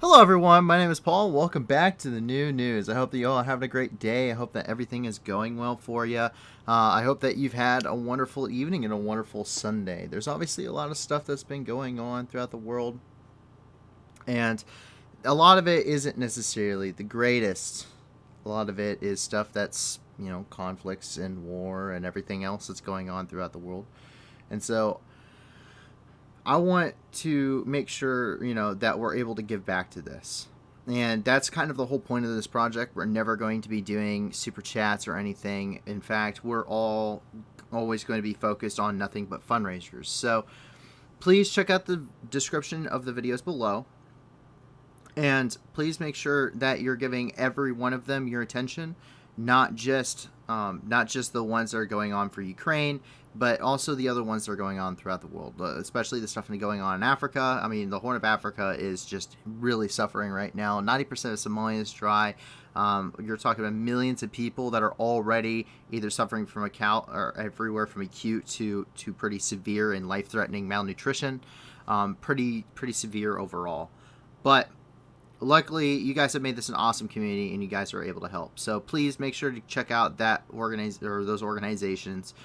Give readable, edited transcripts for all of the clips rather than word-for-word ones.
Hello everyone, my name is Paul. Welcome back to the new news. I hope that you all are having a great day. I hope that everything is going well for you. I hope that you've had a wonderful evening and a wonderful Sunday. There's obviously a lot of stuff that's been going on throughout the world, and a lot of it isn't necessarily the greatest. A lot of it is stuff that's, conflicts and war and everything else that's going on throughout the world. And so I want to make sure, that we're able to give back to this. And that's kind of the whole point of this project. We're never going to be doing super chats or anything. In fact, we're always going to be focused on nothing but fundraisers. So please check out the description of the videos below. And please make sure that you're giving every one of them your attention, not just the ones that are going on for Ukraine, but also the other ones that are going on throughout the world, especially the stuff going on in Africa. I mean, the Horn of Africa is just really suffering right now. 90% of Somalia is dry. You're talking about millions of people that are already either suffering from everywhere from acute to pretty severe and life-threatening malnutrition. Pretty severe overall. But luckily, you guys have made this an awesome community, and you guys are able to help. So please make sure to check out those organizations.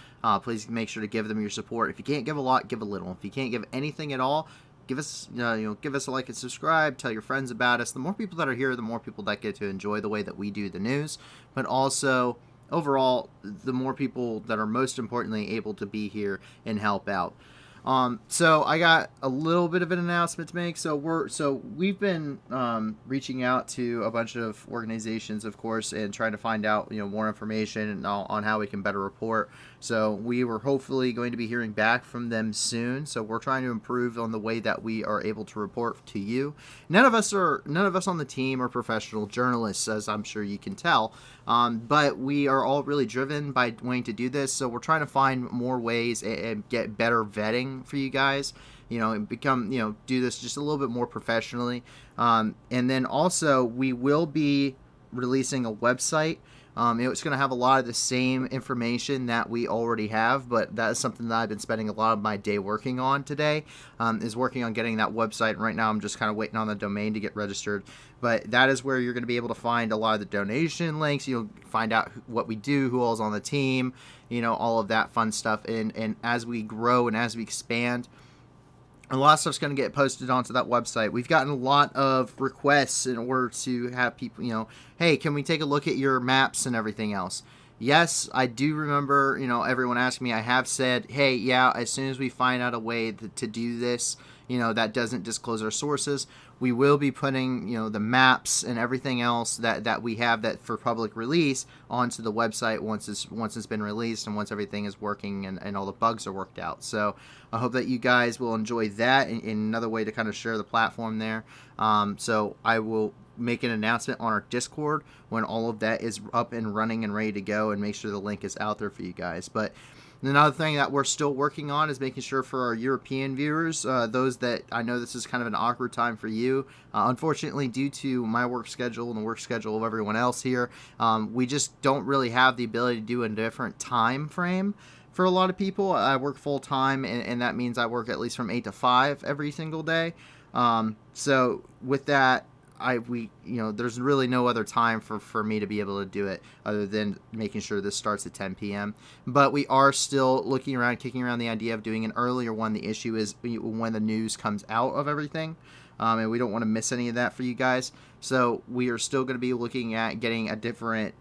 Please make sure to give them your support. If you can't give a lot, give a little. If you can't give anything at all, give us a like and subscribe. Tell your friends about us. The more people that are here, the more people that get to enjoy the way that we do the news. But also, overall, the more people that are most importantly able to be here and help out. So I got a little bit of an announcement to make. So we've been reaching out to a bunch of organizations, of course, and trying to find out more information on how we can better report. So we were hopefully going to be hearing back from them soon. So we're trying to improve on the way that we are able to report to you. None of us on the team are professional journalists, as I'm sure you can tell. But we are all really driven by wanting to do this. So we're trying to find more ways and get better vetting for you guys, and become, do this just a little bit more professionally. And then also we will be releasing a website. It's going to have a lot of the same information that we already have, but that is something that I've been spending a lot of my day working on today, is working on getting that website. And right now I'm just kind of waiting on the domain to get registered, but that is where you're going to be able to find a lot of the donation links. You'll find out what we do, who all's on the team, all of that fun stuff. And as we grow and as we expand, a lot of stuff's going to get posted onto that website. We've gotten a lot of requests in order to have people, hey, can we take a look at your maps and everything else? Yes, I do remember, everyone asking me. I have said, hey, yeah, as soon as we find out a way to do this, that doesn't disclose our sources, we will be putting, the maps and everything else that we have that for public release onto the website once it's been released and once everything is working and all the bugs are worked out. So I hope that you guys will enjoy that in another way to kind of share the platform there. So I will make an announcement on our Discord when all of that is up and running and ready to go, and make sure the link is out there for you guys. But another thing that we're still working on is making sure for our European viewers, those that I know this is kind of an awkward time for you. Unfortunately, due to my work schedule and the work schedule of everyone else here, we just don't really have the ability to do a different time frame. For a lot of people, I work full time, and that means I work at least from 8 to 5 every single day. So with that, there's really no other time for me to be able to do it other than making sure this starts at 10 p.m. But we are still kicking around the idea of doing an earlier one. The issue is when the news comes out of everything, and we don't want to miss any of that for you guys. So we are still going to be looking at getting a different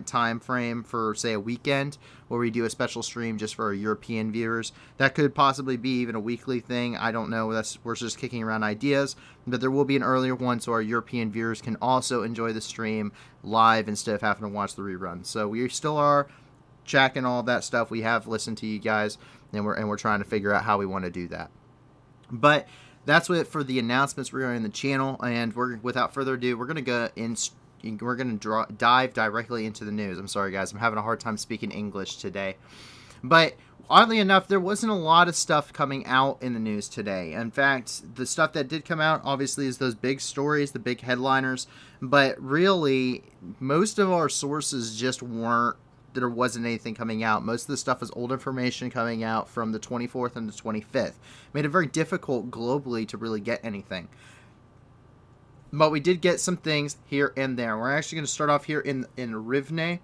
time frame for, say, a weekend where we do a special stream just for our European viewers. That could possibly be even a weekly thing. I don't know. We're just kicking around ideas, but there will be an earlier one so our European viewers can also enjoy the stream live instead of having to watch the rerun. So we still are tracking all of that stuff. We have listened to you guys, and we're trying to figure out how we want to do that. But that's it for the announcements regarding the channel, and without further ado, we're going to dive directly into the news. I'm sorry, guys. I'm having a hard time speaking English today. But oddly enough, there wasn't a lot of stuff coming out in the news today. In fact, the stuff that did come out, obviously, is those big stories, the big headliners. But really, most of our sources just weren't, there wasn't anything coming out. Most of the stuff is old information coming out from the 24th and the 25th. Made it very difficult globally to really get anything. But we did get some things here and there. We're actually going to start off here in Rivne.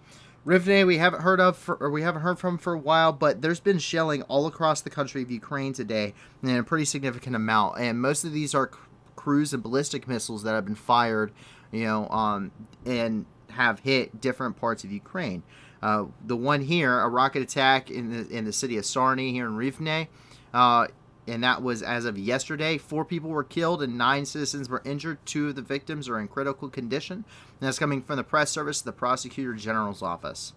Rivne, we haven't heard from for a while, but there's been shelling all across the country of Ukraine today, in a pretty significant amount. And most of these are cruise and ballistic missiles that have been fired, and have hit different parts of Ukraine. The one here, a rocket attack in the city of Sarny here in Rivne, and that was as of yesterday. 4 people were killed and 9 citizens were injured. 2 of the victims are in critical condition. And that's coming from the press service of the Prosecutor General's office.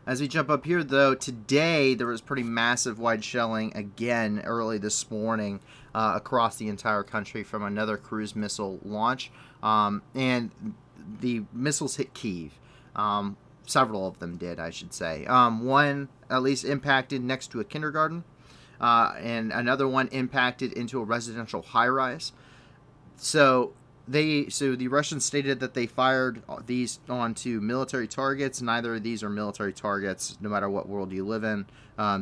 As we jump up here, though, today there was pretty massive wide shelling again early this morning across the entire country from another cruise missile launch. And the missiles hit Kyiv. Several of them did, I should say. One at least impacted next to a kindergarten. And another one impacted into a residential high-rise. So the Russians stated that they fired these onto military targets. Neither of these are military targets, no matter what world you live in.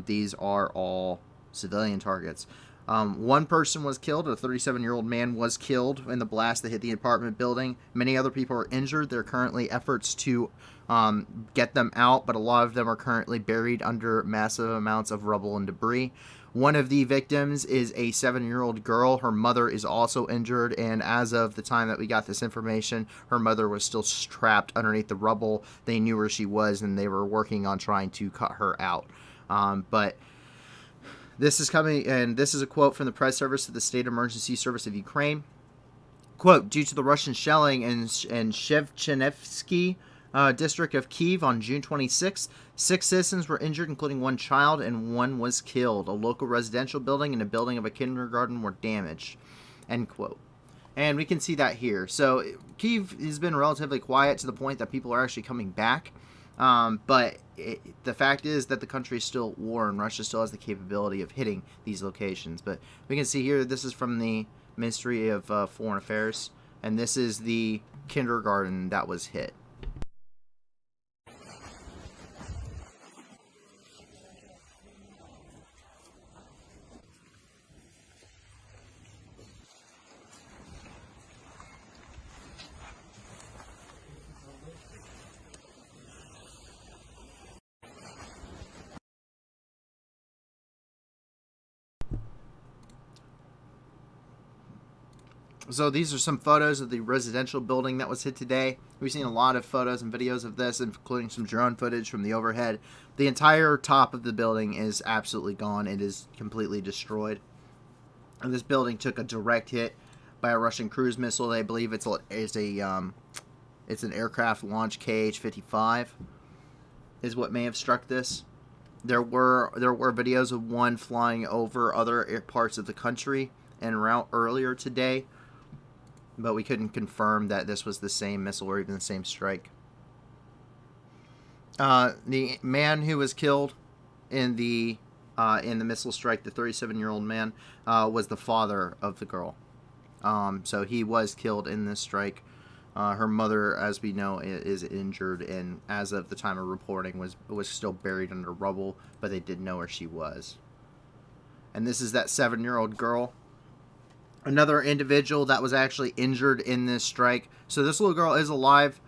These are all civilian targets. One person was killed. A 37-year-old man was killed in the blast that hit the apartment building. Many other people are injured. There are currently efforts to get them out, but a lot of them are currently buried under massive amounts of rubble and debris. One of the victims is a 7-year-old girl. Her mother is also injured, and as of the time that we got this information, her mother was still trapped underneath the rubble. They knew where she was, and they were working on trying to cut her out. But this is coming, and this is a quote from the press service of the State Emergency Service of Ukraine. Quote, due to the Russian shelling in Shevchenevsky district of Kyiv on June 26th, 6 citizens were injured, including 1 child, and 1 was killed. A local residential building and a building of a kindergarten were damaged. End quote. And we can see that here. So Kyiv has been relatively quiet to the point that people are actually coming back. But the fact is that the country is still at war, and Russia still has the capability of hitting these locations. But we can see here, this is from the Ministry of Foreign Affairs, and this is the kindergarten that was hit. So these are some photos of the residential building that was hit today. We've seen a lot of photos and videos of this, including some drone footage from the overhead. The entire top of the building is absolutely gone. It is completely destroyed. And this building took a direct hit by a Russian cruise missile. They believe it's an aircraft launch KH-55 is what may have struck this. There were videos of one flying over other parts of the country en route earlier today, but we couldn't confirm that this was the same missile or even the same strike. The man who was killed in the missile strike, the 37-year-old man, was the father of the girl. So he was killed in this strike. Her mother, as we know, is injured, and as of the time of reporting, was still buried under rubble, but they didn't know where she was. And this is that 7-year-old girl. Another individual that was actually injured in this strike. So this little girl is alive.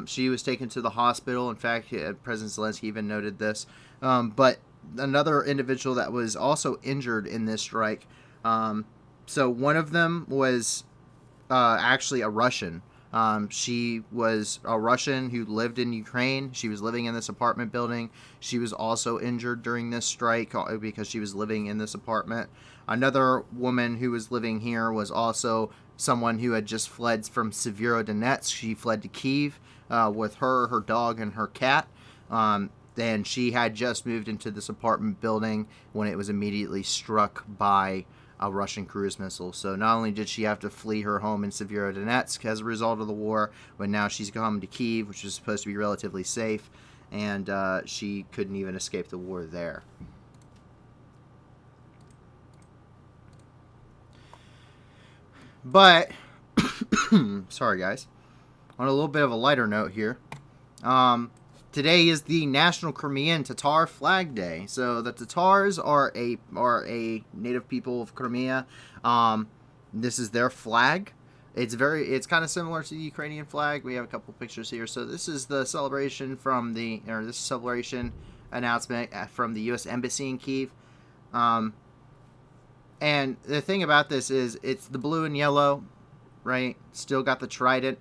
She was taken to the hospital. In fact, President Zelensky even noted this. But another individual that was also injured in this strike. So one of them was actually a Russian. She was a Russian who lived in Ukraine. She was living in this apartment building. She was also injured during this strike because she was living in this apartment. Another woman who was living here was also someone who had just fled from Severodonetsk. She fled to Kyiv with her dog, and her cat. And she had just moved into this apartment building when it was immediately struck by a Russian cruise missile. So not only did she have to flee her home in Severodonetsk as a result of the war, but now she's come to Kyiv, which is supposed to be relatively safe, and she couldn't even escape the war there. But, sorry guys, on a little bit of a lighter note here, today is the National Crimean Tatar Flag Day. So the Tatars are a native people of Crimea. This is their flag. It's kind of similar to the Ukrainian flag. We have a couple pictures here. So this is the celebration this celebration announcement from the U.S. Embassy in Kyiv. And the thing about this is it's the blue and yellow, right? Still got the trident.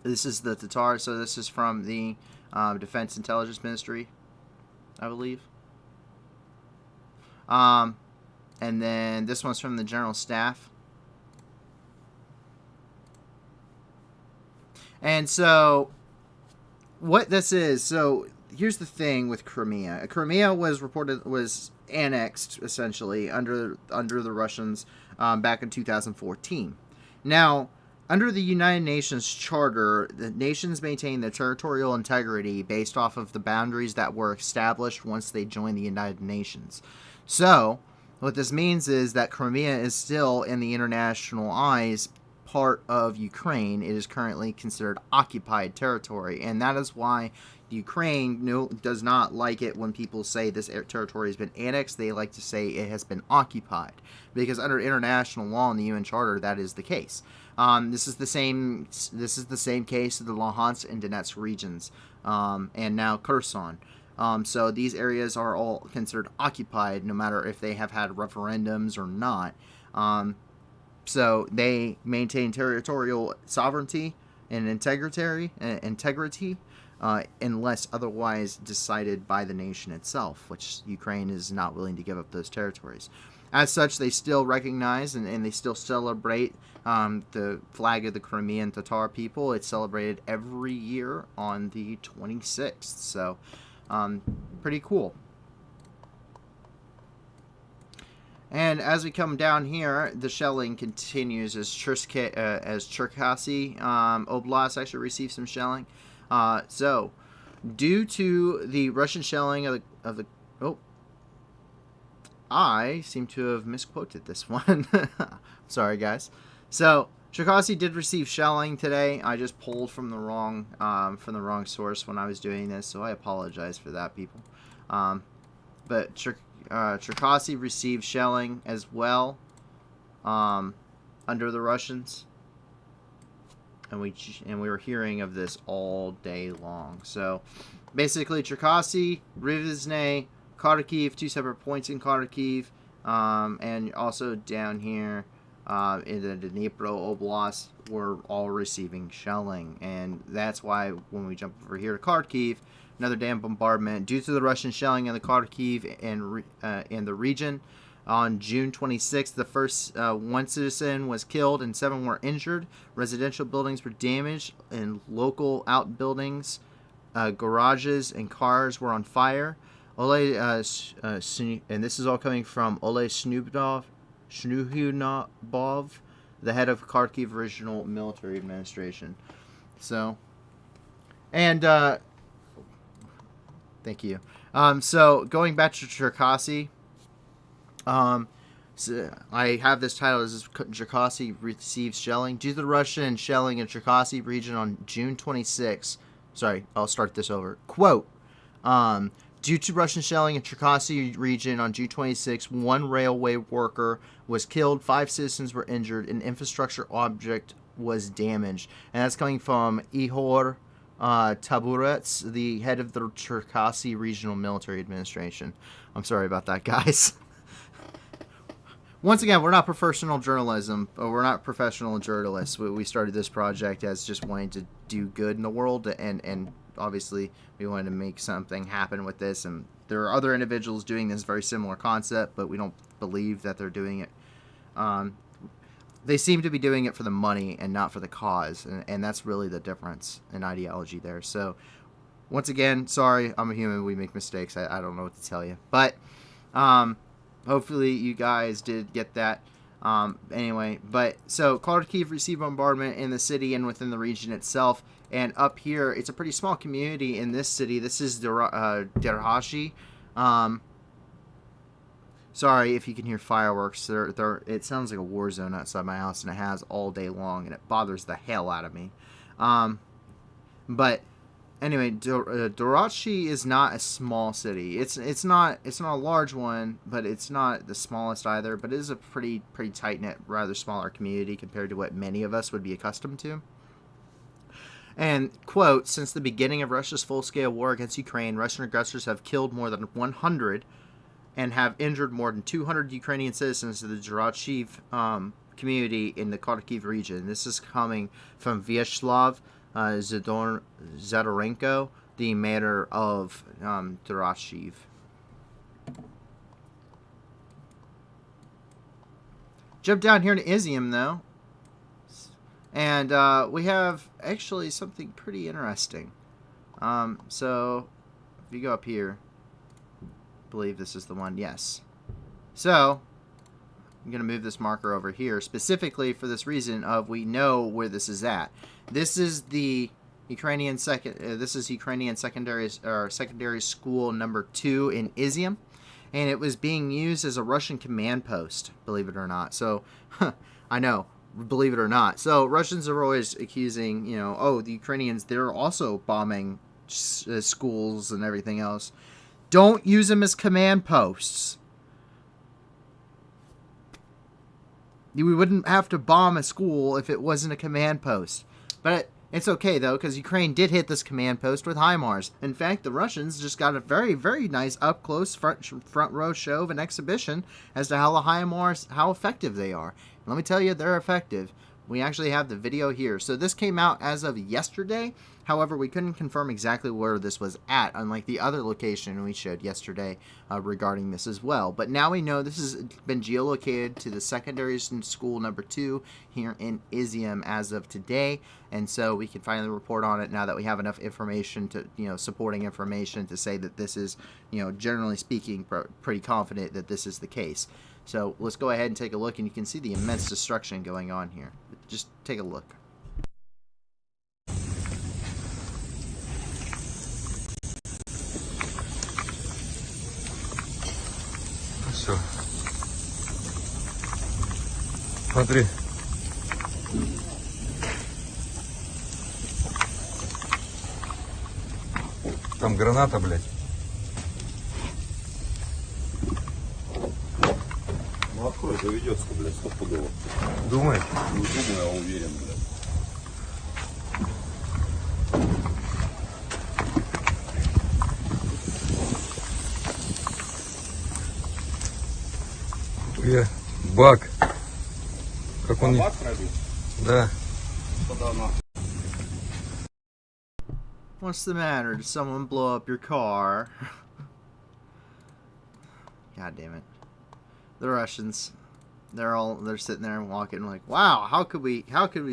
This is the Tatar, so this is from the Defense Intelligence Ministry, I believe. And then this one's from the General Staff. And so what this is, so here's the thing with Crimea. Crimea was annexed essentially under the Russians back in 2014. Now, under the United Nations Charter, the nations maintain their territorial integrity based off of the boundaries that were established once they joined the United Nations. So, what this means is that Crimea is still, in the international eyes, part of Ukraine. It is currently considered occupied territory, and that is why Ukraine does not like it when people say this territory has been annexed. They like to say it has been occupied, because under international law and the UN Charter, that is the case. This is the same case of the Luhansk and Donetsk regions, and now Kherson. So these areas are all considered occupied, no matter if they have had referendums or not. So they maintain territorial sovereignty and integrity, unless otherwise decided by the nation itself, which Ukraine is not willing to give up those territories. As such, they still recognize and they still celebrate the flag of the Crimean Tatar people. It's celebrated every year on the 26th. So, pretty cool. And as we come down here, the shelling continues as Cherkasy Oblast actually received some shelling. So, due to the Russian shelling of the I seem to have misquoted this one. Sorry, guys. So, Cherkasy did receive shelling today. I just pulled from the wrong source when I was doing this, so I apologize for that, people. But Cherkasy received shelling as well under the Russians, and we were hearing of this all day long. So, basically, Cherkasy, Rivne, Kharkiv, two separate points in Kharkiv, and also down here in the Dnipro Oblast, were all receiving shelling. And that's why when we jump over here to Kharkiv, another damn bombardment due to the Russian shelling in the Kharkiv and in the region. On June 26th, the first one citizen was killed and 7 were injured. Residential buildings were damaged, and local outbuildings, garages, and cars were on fire. And this is all coming from Ole Shnubov, the head of Kharkiv Regional Military Administration. So, and thank you. So going back to Cherkasy, so I have this title as Cherkasy receives shelling due to the Russian shelling in Cherkasy region on June 26. Sorry, I'll start this over. Quote. Due to Russian shelling in Cherkasy region on June 26, 1 railway worker was killed, 5 citizens were injured, an infrastructure object was damaged. And that's coming from Ihor Taburets, the head of the Cherkasy Regional Military Administration. I'm sorry about that, guys. Once again, we're not professional journalism, or we're not professional journalists. We started this project as just wanting to do good in the world, and obviously we wanted to make something happen with this, and there are other individuals doing this very similar concept, but we don't believe that they're doing it. They seem to be doing it for the money and not for the cause, and that's really the difference in ideology there. So once again, sorry, I'm a human, we make mistakes. I don't know what to tell you, but hopefully you guys did get that. Anyway, but so Kharkiv received bombardment in the city and within the region itself. And up here, it's a pretty small community in this city. This is Derhashi. Sorry if you can hear fireworks. It sounds like a war zone outside my house, and it has all day long, and it bothers the hell out of me. But Anyway, Dorochi is not a small city. It's not a large one, but it's not the smallest either. But it is a pretty tight knit, rather smaller community compared to what many of us would be accustomed to. And, quote, since the beginning of Russia's full-scale war against Ukraine, Russian aggressors have killed more than 100 and have injured more than 200 Ukrainian citizens of the Dorochiv community in the Kharkiv region. This is coming from Vyacheslav Zadorenko, the mayor of Dorochiv. Jump down here to Izium, though. And we have actually something pretty interesting. So, if you go up here, I believe this is the one. Yes. So, I'm going to move this marker over here specifically for this reason of we know where this is at. This is the Ukrainian secondary school number 2 in Izium, and it was being used as a Russian command post, believe it or not. So, I know. Believe it or not. So Russians are always accusing, the Ukrainians, they're also bombing schools and everything else. Don't use them as command posts. We wouldn't have to bomb a school if it wasn't a command post. But it's okay, though, because Ukraine did hit this command post with HIMARS. In fact, the Russians just got a very, very nice up-close front row show of an exhibition as to how the HIMARS, how effective they are. And let me tell you, they're effective. We actually have the video here. So this came out as of yesterday. However, we couldn't confirm exactly where this was at, unlike the other location we showed yesterday regarding this as well. But now we know this has been geolocated to the secondary school number 2 here in Izium as of today. And so we can finally report on it now that we have enough information to, supporting information to say that this is, generally speaking, pretty confident that this is the case. So let's go ahead and take a look, and you can see the immense destruction going on here. Just take a look. Все. Смотри. Там граната, блядь. Ну открой, заведется, блядь, стопудово. Думаешь? Не думаю, а уверен, блядь. Бак. Как он... Бак пробил? Да. Куда она? What's the matter? Did someone blow up your car? God damn it. The Russians, they're sitting there and walking like, wow, how could we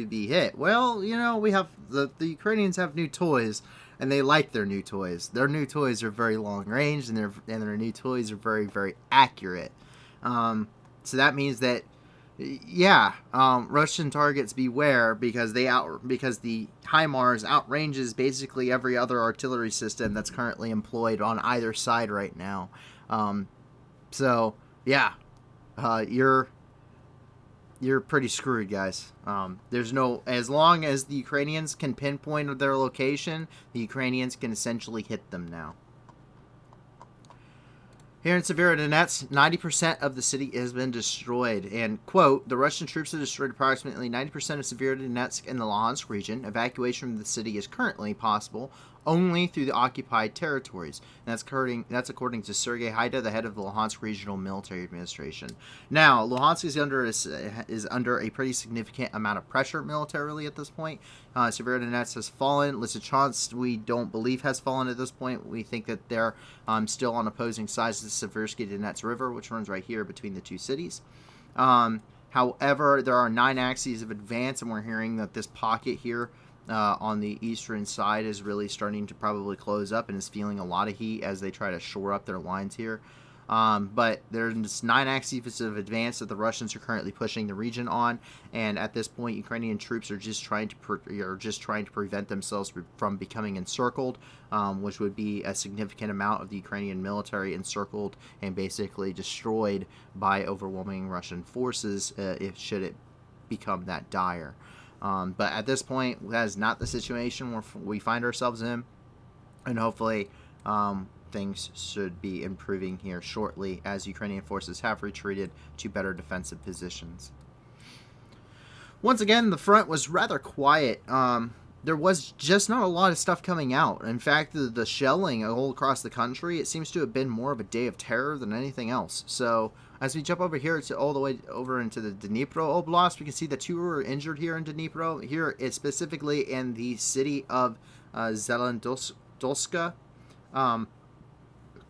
be hit? Well, we have the Ukrainians have new toys, and they like their new toys. Their new toys are very long range, and their new toys are very, very accurate. So that means that, Russian targets beware, because the HIMARS outranges basically every other artillery system that's currently employed on either side right now. You're pretty screwed, guys. As long as the Ukrainians can pinpoint their location, the Ukrainians can essentially hit them now. Here in Severodonetsk, 90% of the city has been destroyed. And, quote, the Russian troops have destroyed approximately 90% of Severodonetsk and the Luhansk region. Evacuation from the city is currently possible only through the occupied territories. And that's according to Sergei Haida, the head of the Luhansk Regional Military Administration. Now, Luhansk is under a pretty significant amount of pressure militarily at this point. Severodonetsk has fallen. Lysychansk, we don't believe, has fallen at this point. We think that they're still on opposing sides of the Seversky Donetsk River, which runs right here between the two cities. However, there are 9 axes of advance, and we're hearing that this pocket here on the eastern side is really starting to probably close up and is feeling a lot of heat as they try to shore up their lines here. But there's 9 axes of advance that the Russians are currently pushing the region on, and at this point, Ukrainian troops are just trying to prevent themselves from becoming encircled, which would be a significant amount of the Ukrainian military encircled and basically destroyed by overwhelming Russian forces should it become that dire. But at this point, that is not the situation we find ourselves in. and hopefully things should be improving here shortly as Ukrainian forces have retreated to better defensive positions. Once again, the front was rather quiet. There was just not a lot of stuff coming out. In fact, the shelling all across the country, it seems to have been more of a day of terror than anything else. So as we jump over here to all the way over into the Dnipro Oblast, we can see that 2 were injured here in Dnipro. Here it's specifically in the city of Zelenodolska.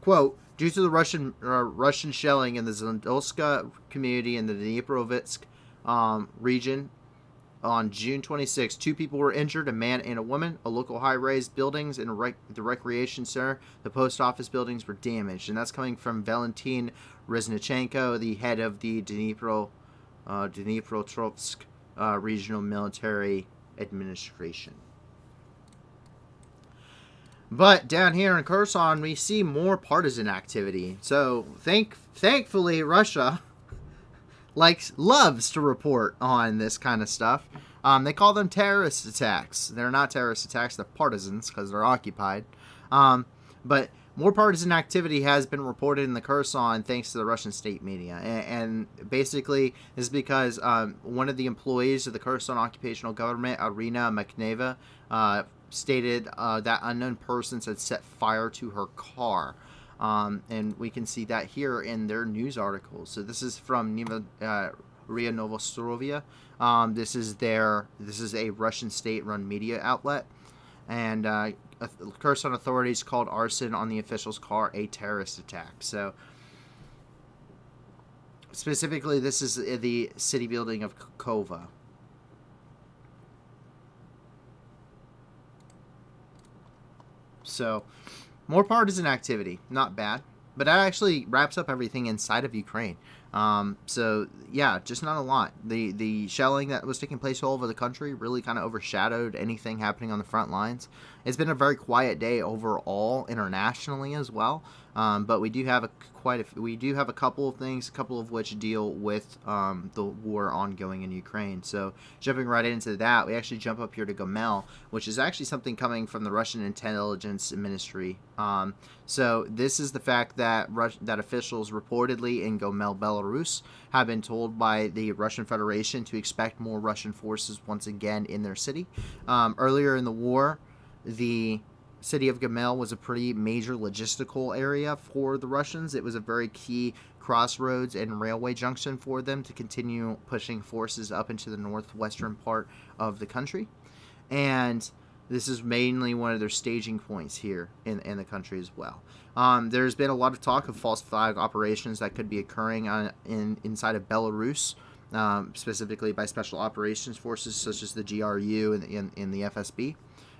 Quote, due to the Russian shelling in the Zelenodolska community in the Dniprovitsk region, on June 26, 2 people were injured, a man and a woman. A local high-rise buildings and the recreation center, the post office buildings were damaged. And that's coming from Valentin Reznichenko, the head of the Dnipropetrovsk Regional Military Administration. But down here in Kherson, we see more partisan activity. So thankfully, Russia loves to report on this kind of stuff. They call them terrorist attacks. They're not terrorist attacks, they're partisans because they're occupied. But more partisan activity has been reported in the Kherson thanks to the Russian state media. And basically, this is because one of the employees of the Kherson occupational government, Irina Makhneva, stated that unknown persons had set fire to her car. And we can see that here in their news articles. So this is from RIA Novostorovia. This is a Russian state-run media outlet, and Kherson authorities called arson on the official's car a terrorist attack. So specifically, this is the city building of Kova. So more partisan activity, not bad. But that actually wraps up everything inside of Ukraine. So, yeah, just not a lot. The shelling that was taking place all over the country really kind of overshadowed anything happening on the front lines. It's been a very quiet day overall, internationally as well. But we do have a couple of things, a couple of which deal with the war ongoing in Ukraine. So jumping right into that, we actually jump up here to Gomel, which is actually something coming from the Russian intelligence ministry. So this is the fact that that officials reportedly in Gomel, Belarus, have been told by the Russian Federation to expect more Russian forces once again in their city. Earlier in the war, the city of Gomel was a pretty major logistical area for the Russians. It was a very key crossroads and railway junction for them to continue pushing forces up into the northwestern part of the country. And this is mainly one of their staging points here in the country as well. There's been a lot of talk of false flag operations that could be occurring inside of Belarus, specifically by special operations forces such as the GRU and the FSB.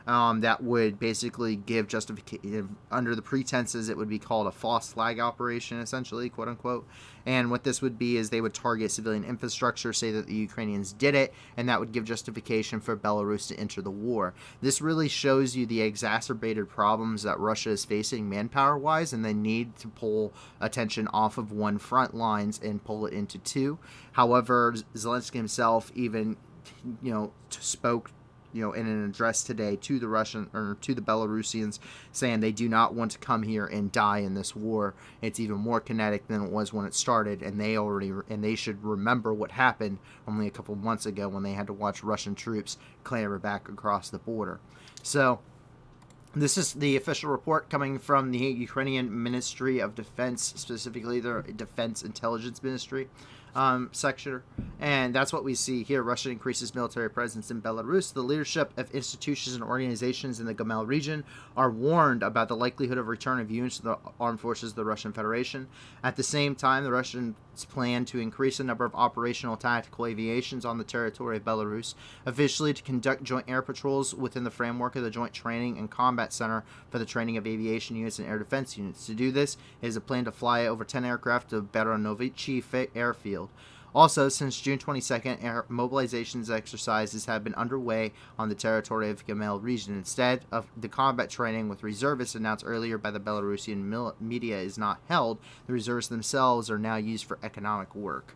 That would basically give justification under the pretenses it would be called a false flag operation, essentially, quote unquote. And what this would be is they would target civilian infrastructure, say that the Ukrainians did it, and that would give justification for Belarus to enter the war. This really shows you the exacerbated problems that Russia is facing manpower-wise, and they need to pull attention off of one front lines and pull it into two. However, Zelensky himself even, spoke in an address today to the Belarusians, saying they do not want to come here and die in this war. It's even more kinetic than it was when it started, and they should remember what happened only a couple months ago when they had to watch Russian troops clamber back across the border. So this is the official report coming from the Ukrainian Ministry of Defense, specifically their Defense Intelligence Ministry sector, and that's what we see here. Russia increases military presence in Belarus. The leadership of institutions and organizations in the Gomel region are warned about the likelihood of return of units to the armed forces of the Russian Federation. At the same time, the Russians plan to increase the number of operational tactical aviations on the territory of Belarus, officially to conduct joint air patrols within the framework of the Joint Training and Combat Center for the Training of Aviation Units and Air Defense Units. To do this, it is a plan to fly over 10 aircraft to Baronovichi Airfield. Also, since June 22nd, mobilizations exercises have been underway on the territory of Gomel region. Instead of the combat training with reservists announced earlier by the Belarusian media is not held, the reservists themselves are now used for economic work.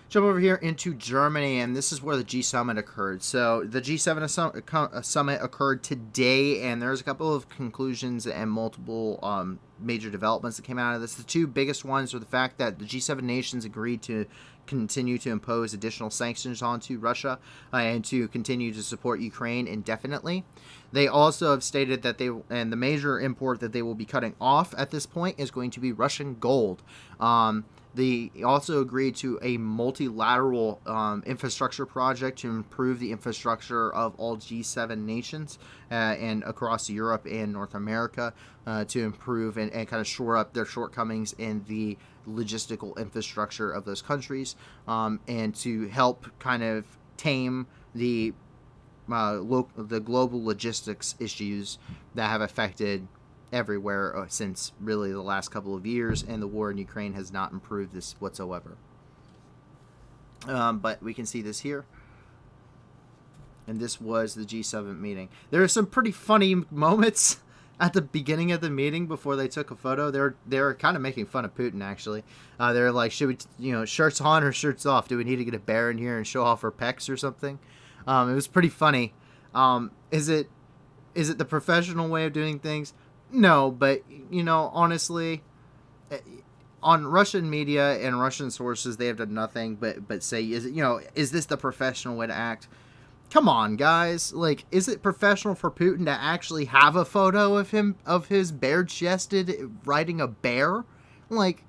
Jump over here into Germany, and this is where the G Summit occurred. So the G7 Summit occurred today, and there's a couple of conclusions and multiple major developments that came out of this. The two biggest ones are the fact that the G7 nations agreed to continue to impose additional sanctions onto Russia and to continue to support Ukraine indefinitely. They also have stated that and the major import that they will be cutting off at this point is going to be Russian gold. They also agreed to a multilateral infrastructure project to improve the infrastructure of all G7 nations and across Europe and North America to improve and kind of shore up their shortcomings in the logistical infrastructure of those countries and to help kind of tame the global logistics issues that have affected everywhere since really the last couple of years, and the war in Ukraine has not improved this whatsoever. But we can see this here, and this was the G7 meeting. There are some pretty funny moments at the beginning of the meeting before they took a photo. They're kind of making fun of Putin, actually. They're like, should we, shirts on or shirts off? Do we need to get a bear in here and show off our pecs or something? It was pretty funny. Is it the professional way of doing things? No, but, honestly, on Russian media and Russian sources, they have done nothing but say, is this the professional way to act? Come on, guys. Like, is it professional for Putin to actually have a photo of him, of his bare-chested riding a bear? Like,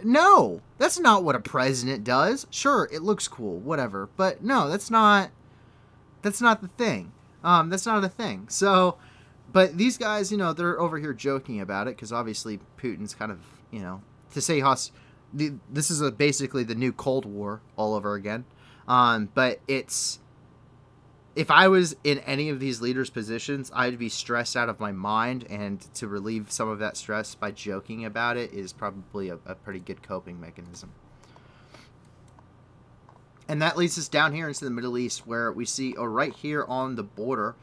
no, that's not what a president does. Sure, it looks cool, whatever. But no, that's not the thing. That's not a thing. So, but these guys, they're over here joking about it because obviously Putin's kind of, to say this is basically the new Cold War all over again. But if I was in any of these leaders' positions, I'd be stressed out of my mind, and to relieve some of that stress by joking about it is probably a pretty good coping mechanism. And that leads us down here into the Middle East, where we see right here on the border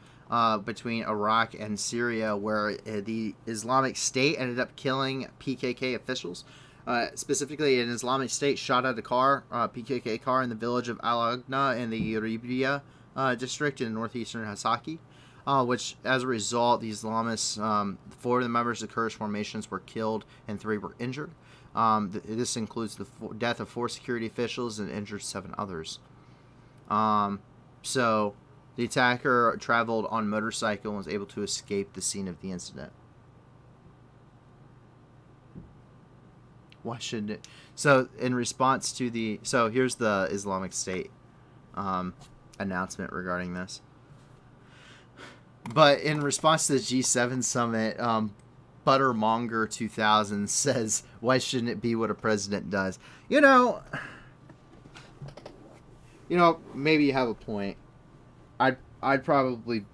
between Iraq and Syria, where the Islamic State ended up killing PKK officials. Specifically, an Islamic State shot at a PKK car in the village of Al-Agna in the Ribia district in northeastern Hasaki, which, as a result, the Islamists, 4 of the members of the Kurdish formations were killed and 3 were injured. This includes the death of 4 security officials and injured 7 others. So the attacker traveled on motorcycle and was able to escape the scene of the incident. Why shouldn't it? So in response to so here's the Islamic State announcement regarding this. But in response to the G7 summit, Buttermonger 2000 says, "Why shouldn't it be what a president does?" Maybe you have a point. I'd probably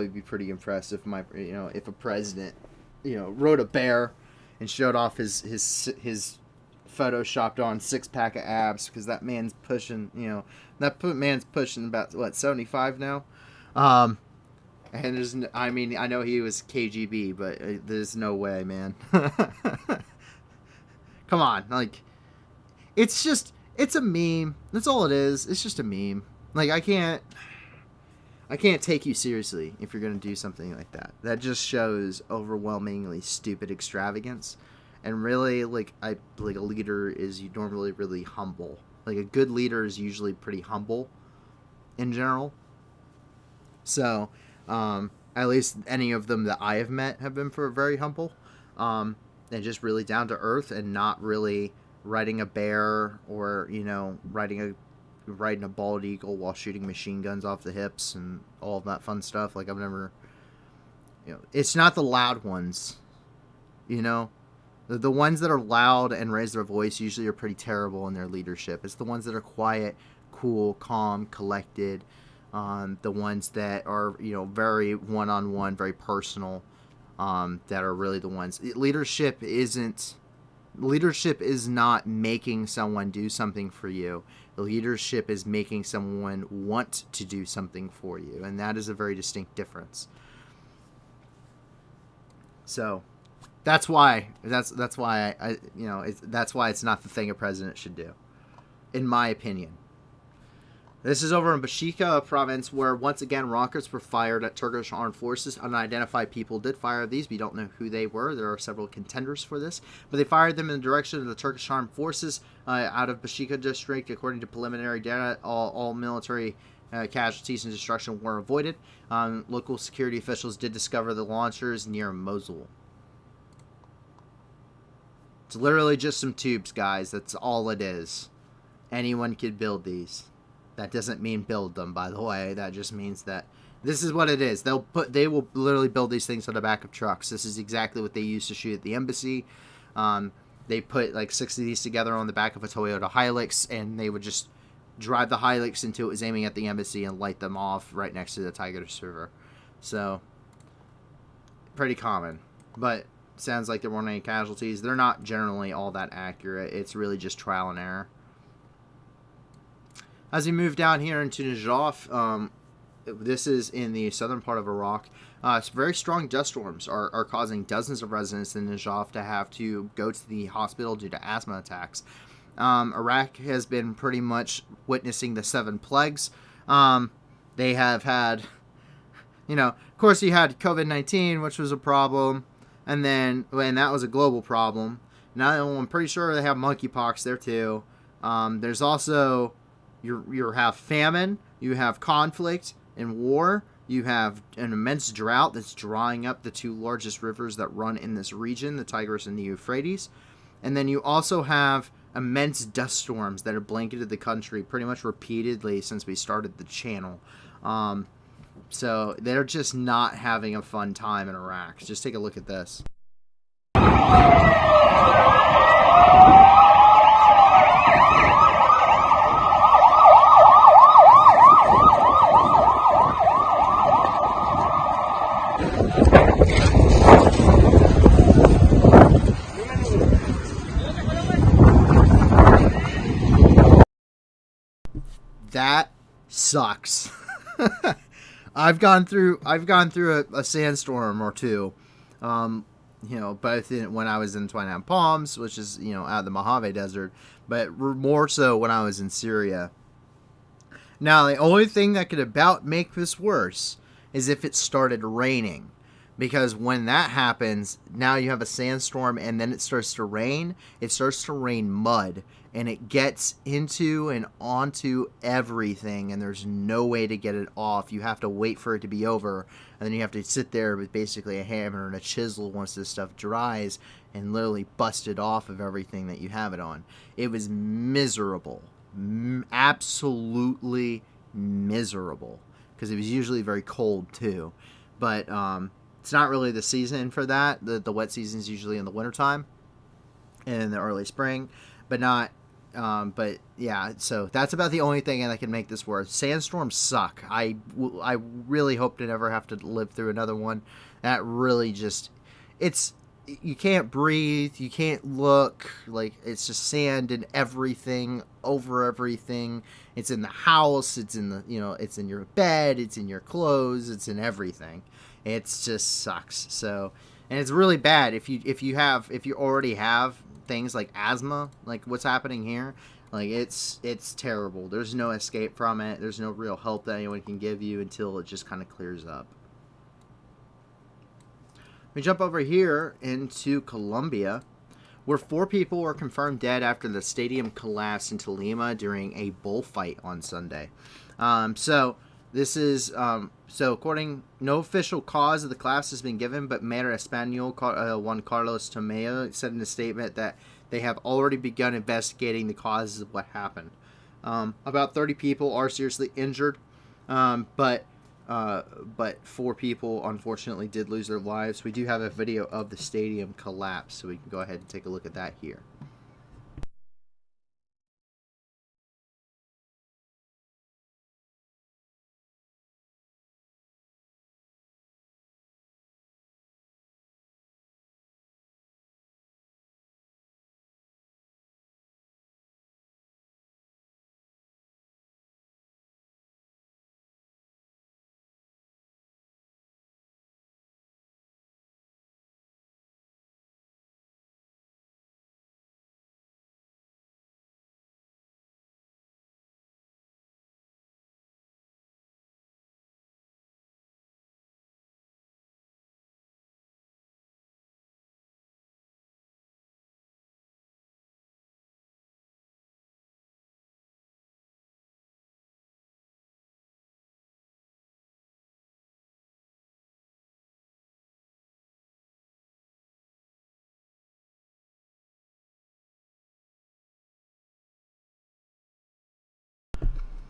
be pretty impressed if if a president, rode a bear and showed off his photoshopped on 6-pack of abs, because that man's pushing, man's pushing about 75 now. And I know he was KGB, but there's no way, man. Come on, like, it's a meme. That's all it is. It's just a meme. Like, I can't take you seriously if you're gonna do something like that. That just shows overwhelmingly stupid extravagance. And really, a leader is normally really humble. Like, a good leader is usually pretty humble in general. So, at least any of them that I have met have been very humble, and just really down to earth, and not really riding a bear or riding a bald eagle while shooting machine guns off the hips and all of that fun stuff. Like, I've never, it's not the loud ones, the ones that are loud and raise their voice usually are pretty terrible in their leadership. It's the ones that are quiet, cool, calm, collected. The ones that are, very one-on-one, very personal, that are really the ones. Leadership is not making someone do something for you. Leadership is making someone want to do something for you, and that is a very distinct difference. So that's why it's not the thing a president should do. in my opinion. This is over in Bashika province, where once again rockets were fired at Turkish armed forces. Unidentified people did fire these. We don't know who they were. There are several contenders for this, but they fired them in the direction of the Turkish armed forces out of Bashika district. According to preliminary data, all military casualties and destruction were avoided. Local security officials did discover the launchers near Mosul. It's literally just some tubes, guys. That's all it is. Anyone could build these. That doesn't mean build them, by the way. That just means that this is what it is. They will literally build these things on the back of trucks. This is exactly what they used to shoot at the embassy. They put like 6 of these together on the back of a Toyota Hilux, and they would just drive the Hilux until it was aiming at the embassy and light them off right next to the Tigris River. So, pretty common. But sounds like there weren't any casualties. They're not generally all that accurate. It's really just trial and error. As we move down here into Najaf, this is in the southern part of Iraq. Very strong dust storms are causing dozens of residents in Najaf to have to go to the hospital due to asthma attacks. Iraq has been pretty much witnessing the 7 plagues. They have had, of course you had COVID-19, which was a problem, and that was a global problem. Now I'm pretty sure they have monkeypox there too. There's also you have famine, you have conflict and war, you have an immense drought that's drying up the 2 largest rivers that run in this region, the Tigris and the Euphrates. And then you also have immense dust storms that have blanketed the country pretty much repeatedly since we started the channel. So they're just not having a fun time in Iraq. Just take a look at this. That sucks. I've gone through a sandstorm or two, both when I was in Twin Palms, which is out of the Mojave Desert, but more so when I was in Syria. Now the only thing that could about make this worse is if it started raining, because when that happens, now you have a sandstorm and then it starts to rain. It starts to rain mud, and it gets into and onto everything, and there's no way to get it off. You have to wait for it to be over, and then you have to sit there with basically a hammer and a chisel once this stuff dries and literally bust it off of everything that you have it on. It was miserable. Absolutely miserable, because it was usually very cold too. But it's not really the season for that. The wet season is usually in the wintertime and in the early spring, but not. But yeah, so that's about the only thing that can make this worse. Sandstorms suck. I really hope to never have to live through another one. That really just, you can't breathe, you can't look, like it's just sand and everything over everything. It's in the house, it's in it's in your bed, it's in your clothes, it's in everything. It just sucks. So, and it's really bad if you already have things like asthma, like what's happening here. Like it's terrible. There's no escape from it. There's no real help that anyone can give you until it just kind of clears up. We jump over here into Colombia, where 4 people were confirmed dead after the stadium collapsed in Tolima during a bullfight on Sunday. This is according, no official cause of the collapse has been given, but Mayor Espanol Juan Carlos Tomeo said in a statement that they have already begun investigating the causes of what happened. About 30 people are seriously injured, but 4 people unfortunately did lose their lives. We do have a video of the stadium collapse, so we can go ahead and take a look at that here.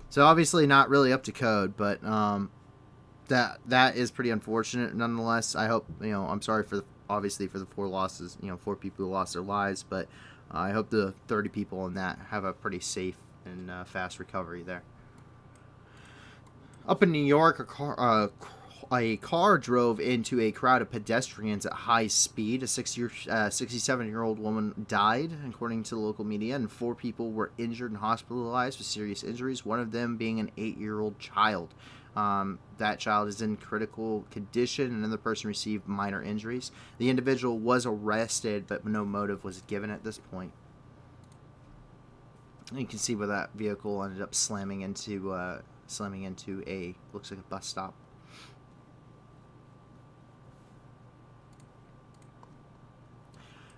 So obviously not really up to code, but that is pretty unfortunate. Nonetheless, I hope, I'm sorry for obviously for the 4 losses, 4 people who lost their lives, but I hope the 30 people in that have a pretty safe and fast recovery there. Up in New York, a car drove into a crowd of pedestrians at high speed. A 67-year-old woman died, according to the local media, and 4 people were injured and hospitalized with serious injuries, one of them being an 8-year-old child. That child is in critical condition. Another person received minor injuries. The individual was arrested, but no motive was given at this point. And you can see where that vehicle ended up slamming into a, looks like a bus stop.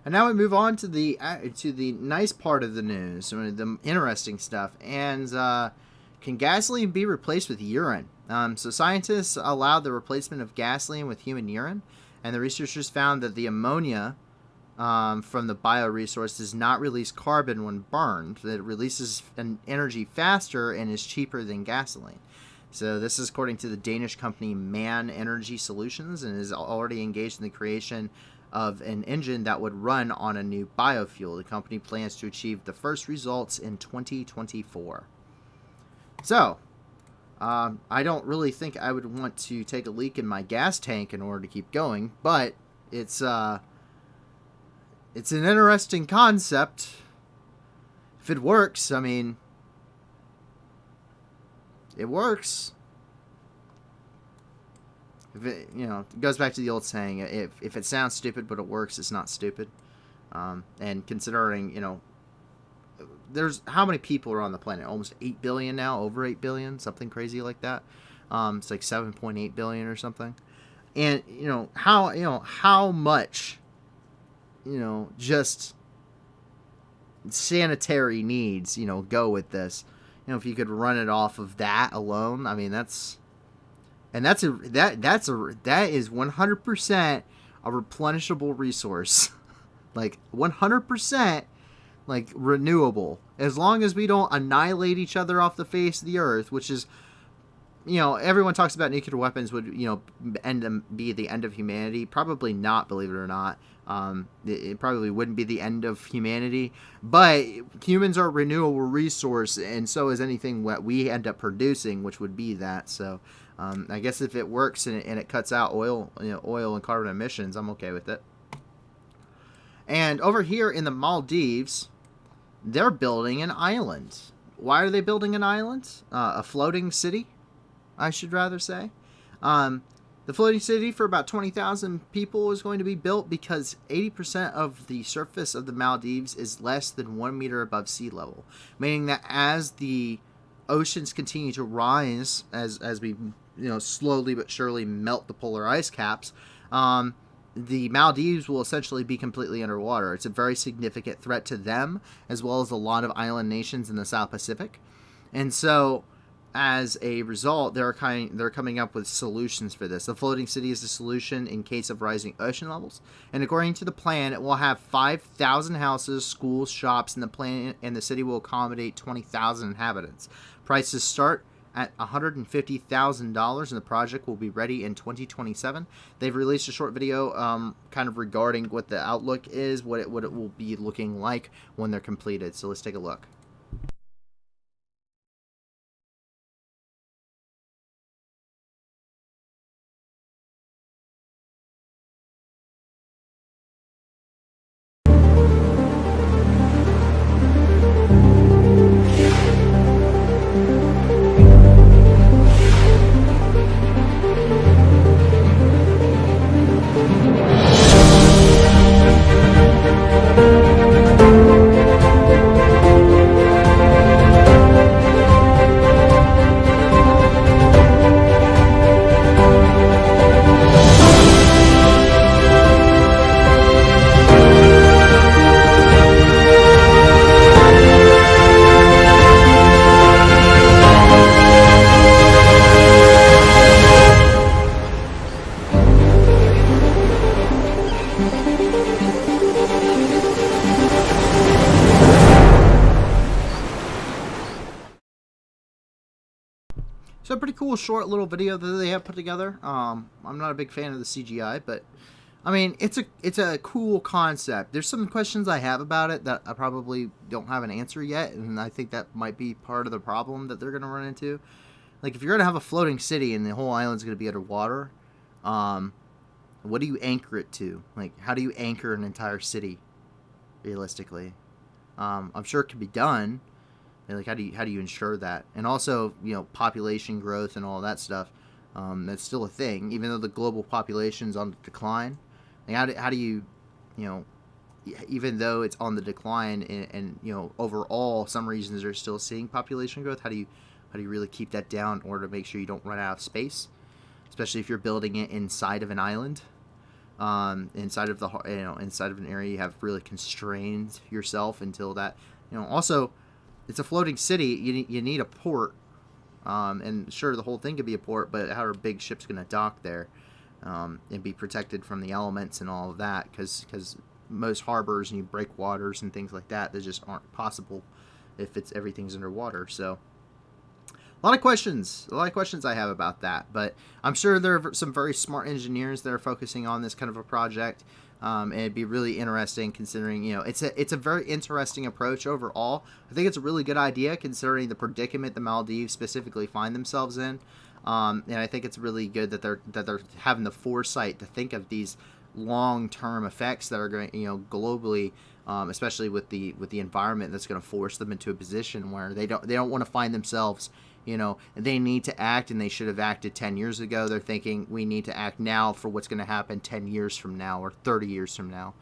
And now we move on to the nice part of the news, the interesting stuff. And can gasoline be replaced with urine? So scientists allowed the replacement of gasoline with human urine, and the researchers found that the ammonia from the bioresource does not release carbon when burned. It releases an energy faster and is cheaper than gasoline. So this is according to the Danish company Man Energy Solutions, and is already engaged in the creation of an engine that would run on a new biofuel. The company plans to achieve the first results in 2024. So, I don't really think I would want to take a leak in my gas tank in order to keep going, but it's an interesting concept. If it works, I mean, it works. If it, it goes back to the old saying, if it sounds stupid but it works, it's not stupid. And considering, there's how many people are on the planet? Almost 8 billion now, over 8 billion, something crazy like that. It's like 7.8 billion or something. And how much, just sanitary needs, go with this. If you could run it off of that alone, I mean, that is 100% a replenishable resource. Like 100% like renewable. As long as we don't annihilate each other off the face of the earth, which is, everyone talks about nuclear weapons would, be the end of humanity. Probably not, believe it or not. It probably wouldn't be the end of humanity, but humans are a renewable resource, and so is anything what we end up producing, which would be that. So, I guess if it works and it cuts out oil and carbon emissions, I'm okay with it. And over here in the Maldives, they're building an island. Why are they building an island? A floating city, I should rather say. The floating city for about 20,000 people is going to be built because 80% of the surface of the Maldives is less than 1 meter above sea level. Meaning that as the oceans continue to rise, as we slowly but surely melt the polar ice caps, the Maldives will essentially be completely underwater. It's a very significant threat to them, as well as a lot of island nations in the South Pacific. And so, as a result, they're coming up with solutions for this. The floating city is the solution in case of rising ocean levels. And according to the plan, it will have 5,000 houses, schools, shops, and the city will accommodate 20,000 inhabitants. Prices start at $150,000, and the project will be ready in 2027. They've released a short video kind of regarding what the outlook is, what it will be looking like when they're completed. So let's take a look. So a pretty cool short little video that they have put together. I'm not a big fan of the CGI, but I mean it's a cool concept. There's some questions I have about it that I probably don't have an answer yet, and I think that might be part of the problem that they're gonna run into. Like if you're gonna have a floating city and the whole island's gonna be underwater, what do you anchor it to? Like how do you anchor an entire city realistically? I'm sure it can be done. Like how do you ensure that? And also, population growth and all that stuff. That's still a thing, even though the global population's on the decline. Like how do you, even though it's on the decline and overall some regions are still seeing population growth. How do you really keep that down in order to make sure you don't run out of space, especially if you're building it inside of an island, inside of inside of an area you have really constrained yourself until that. Also, it's a floating city. You need a port, and sure, the whole thing could be a port, but how are big ships going to dock there and be protected from the elements and all of that? Because most harbors and breakwaters and things like that, they just aren't possible if everything's underwater. So a lot of questions I have about that, but I'm sure there are some very smart engineers that are focusing on this kind of a project. And it'd be really interesting considering, it's a very interesting approach overall. I think it's a really good idea considering the predicament the Maldives specifically find themselves in. And I think it's really good that they're having the foresight to think of these long-term effects that are going, globally, especially with the environment that's going to force them into a position where they don't want to find themselves. They need to act, and they should have acted 10 years ago. They're thinking we need to act now for what's going to happen 10 years from now or 30 years from now.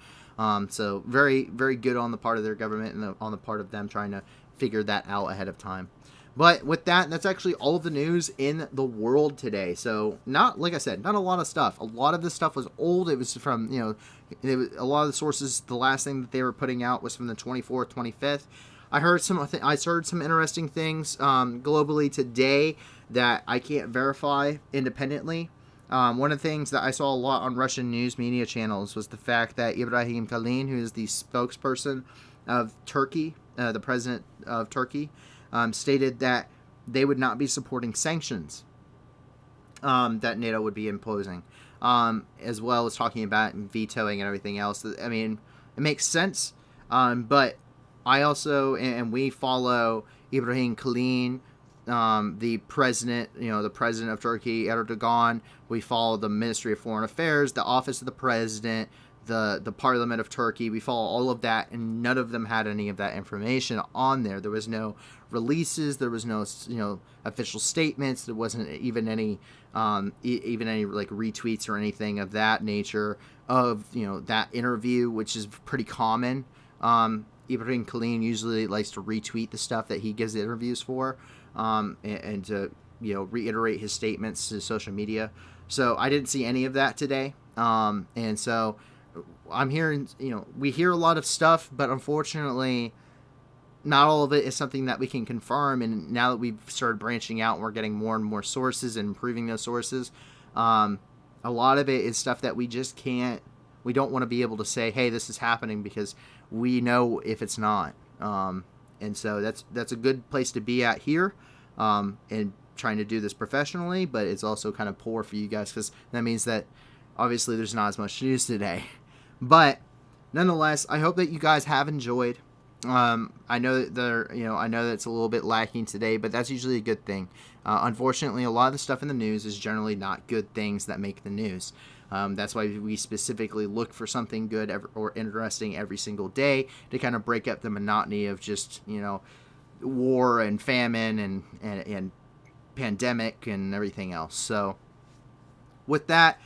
So very, very good on the part of their government and on the part of them trying to figure that out ahead of time. But with that's actually all of the news in the world today. So like I said, not a lot of stuff. A lot of this stuff was old. It was from, a lot of the sources, the last thing that they were putting out was from the 24th, 25th. I heard some interesting things globally today that I can't verify independently. One of the things that I saw a lot on Russian news media channels was the fact that Ibrahim Kalin, who is the spokesperson of Turkey, the president of Turkey, stated that they would not be supporting sanctions that NATO would be imposing, as well as talking about vetoing and everything else. I mean, it makes sense, but I also, and we follow Ibrahim Kalin, the president of Turkey, Erdogan. We follow the Ministry of Foreign Affairs, the Office of the President, the Parliament of Turkey. We follow all of that, and none of them had any of that information on there. There was no releases. There was no, official statements. There wasn't even any like retweets or anything of that nature of, that interview, which is pretty common. Ibrahim Kalin usually likes to retweet the stuff that he gives the interviews for, and to reiterate his statements to social media. So I didn't see any of that today, and so I'm hearing we hear a lot of stuff, but unfortunately not all of it is something that we can confirm. And now that we've started branching out and we're getting more and more sources and improving those sources, a lot of it is stuff that we just can't. We don't want to be able to say, hey, this is happening, because we know if it's not. And so that's a good place to be at here, and trying to do this professionally, but it's also kind of poor for you guys, because that means that obviously there's not as much news today. But nonetheless, I hope that you guys have enjoyed. I know that I know that it's a little bit lacking today, but that's usually a good thing. Unfortunately, a lot of the stuff in the news is generally not good things that make the news. That's why we specifically look for something good or interesting every single day to kind of break up the monotony of just, war and famine and pandemic and everything else. So with that,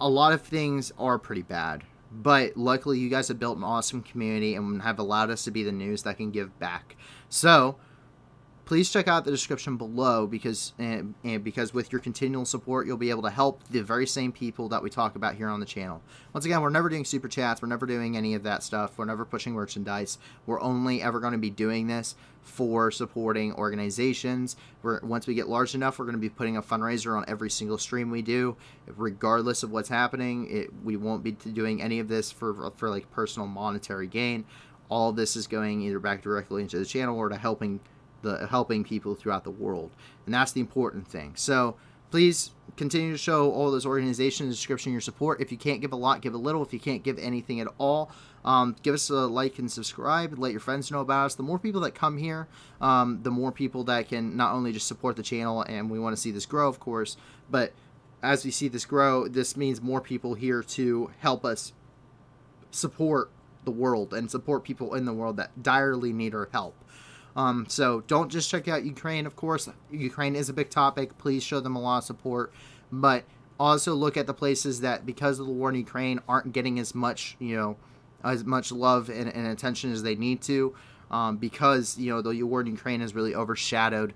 a lot of things are pretty bad. But luckily, you guys have built an awesome community and have allowed us to be the news that can give back. So please check out the description below, because with your continual support, you'll be able to help the very same people that we talk about here on the channel. Once again, we're never doing super chats. We're never doing any of that stuff. We're never pushing merchandise. We're only ever going to be doing this for supporting organizations. Once we get large enough, we're going to be putting a fundraiser on every single stream we do, regardless of what's happening. We won't be doing any of this for like personal monetary gain. All of this is going either back directly into the channel or to helping the helping people throughout the world, and that's the important thing. So please continue to show all those organizations in the description your support. If you can't give a lot, give a little. If you can't give anything at all, give us a like and subscribe. Let your friends know about us. The more people that come here, the more people that can not only just support the channel, and we want to see this grow, of course, but as we see this grow, this means more people here to help us support the world and support people in the world that direly need our help. So don't just check out Ukraine, of course. Ukraine is a big topic. Please show them a lot of support. But also look at the places that, because of the war in Ukraine, aren't getting as much, as much love and attention as they need to. Because, the war in Ukraine has really overshadowed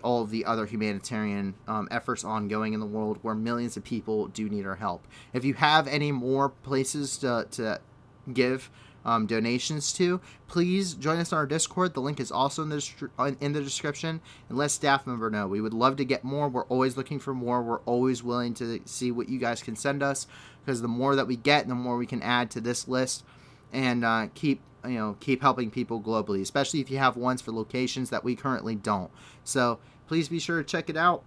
all of the other humanitarian efforts ongoing in the world, where millions of people do need our help. If you have any more places to give donations to, please join us on our Discord. The link is also in the description, and let staff member know. We would love to get more. We're always looking for more. We're always willing to see what you guys can send us, because the more that we get, the more we can add to this list, and keep helping people globally, especially if you have ones for locations that we currently don't. So please be sure to check it out.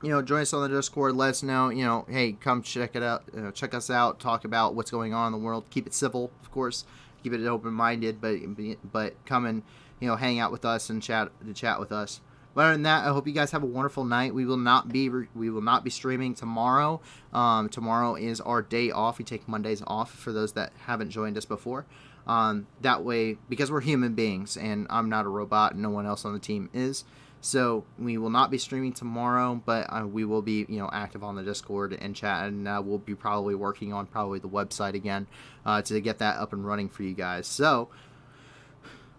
Join us on the Discord. Let us know, hey, come check it out. Check us out. Talk about what's going on in the world. Keep it civil, of course. Keep it open-minded, but come and, hang out with us and chat with us. But other than that, I hope you guys have a wonderful night. We will not be streaming tomorrow. Tomorrow is our day off. We take Mondays off for those that haven't joined us before. That way, because we're human beings, and I'm not a robot, and no one else on the team is. So we will not be streaming tomorrow, but we will be, active on the Discord and chat, and we'll be probably working on the website again to get that up and running for you guys. So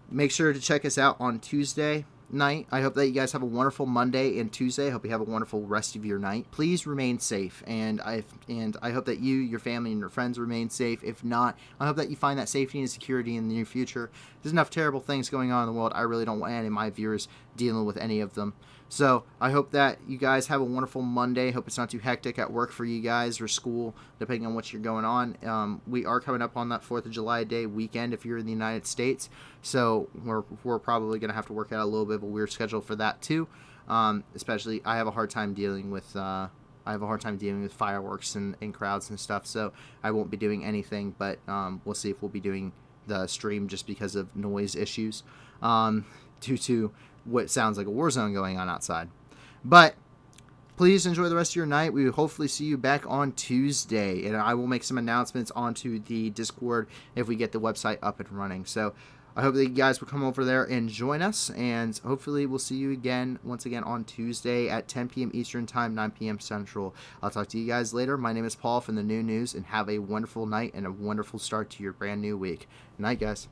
make sure to check us out on Tuesday night. I hope that you guys have a wonderful Monday and Tuesday. I hope you have a wonderful rest of your night. Please remain safe, and I hope that you, your family, and your friends remain safe. If not, I hope that you find that safety and security in the near future. There's enough terrible things going on in the world. I really don't want any of my viewers dealing with any of them. So I hope that you guys have a wonderful Monday. Hope it's not too hectic at work for you guys, or school, depending on what you're going on. We are coming up on that 4th of July day weekend if you're in the United States. So we're probably going to have to work out a little bit of a weird schedule for that too. Especially, I have a hard time dealing with fireworks and crowds and stuff. So I won't be doing anything, but we'll see if we'll be doing the stream just because of noise issues due to what sounds like a war zone going on outside. But please enjoy the rest of your night. We will hopefully see you back on Tuesday, and I will make some announcements onto the Discord if we get the website up and running. So I hope that you guys will come over there and join us, and hopefully we'll see you once again on Tuesday at 10 p.m. Eastern Time, 9 p.m. Central. I'll talk to you guys later. My name is Paul from the New News, and have a wonderful night and a wonderful start to your brand new week. Night, guys.